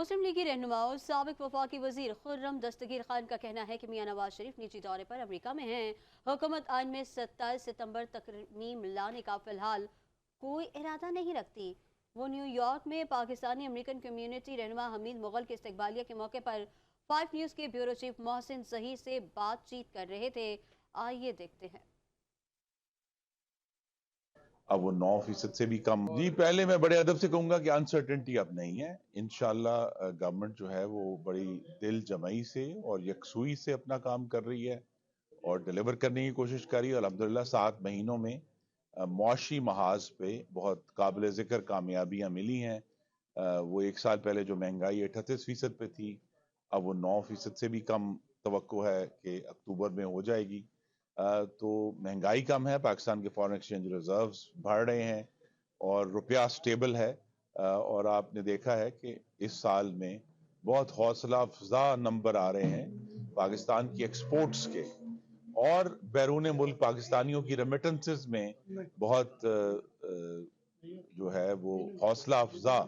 مسلم لیگی رہنماؤں سابق وفاقی وزیر خرم دستگیر خان کا کہنا ہے کہ میاں نواز شریف نجی دورے پر امریکہ میں ہیں۔ حکومت آئین میں 27 ستمبر ترمیم لانے کا فی الحال کوئی ارادہ نہیں رکھتی۔ وہ نیو یارک میں پاکستانی امریکن کمیونٹی رہنما حمید مغل کے استقبالیہ کے موقع پر 5 نیوز کے بیورو چیف محسن ظہیر سے بات چیت کر رہے تھے۔ آئیے دیکھتے ہیں۔ اب وہ 9% سے بھی کم۔ جی پہلے میں بڑے ادب سے کہوں گا کہ انسرٹنٹی اب نہیں ہے۔ انشاءاللہ گورنمنٹ جو ہے وہ بڑی دل جمعی سے اور یکسوئی سے اپنا کام کر رہی ہے اور ڈیلیور کرنے کی کوشش کر رہی ہے، اور الحمدللہ 7 مہینوں میں معاشی محاذ پہ بہت قابل ذکر کامیابیاں ملی ہیں۔ وہ 1 سال پہلے جو مہنگائی 38% پہ تھی، اب وہ 9% سے بھی کم توقع ہے کہ اکتوبر میں ہو جائے گی۔ تو مہنگائی کم ہے، پاکستان کے فارن ایکسچینج ریزروز بڑھ رہے ہیں اور روپیہ سٹیبل ہے، اور آپ نے دیکھا ہے کہ اس سال میں بہت حوصلہ افزا نمبر آ رہے ہیں پاکستان کی ایکسپورٹس کے، اور بیرون ملک پاکستانیوں کی ریمیٹنسز میں بہت جو ہے وہ حوصلہ افزا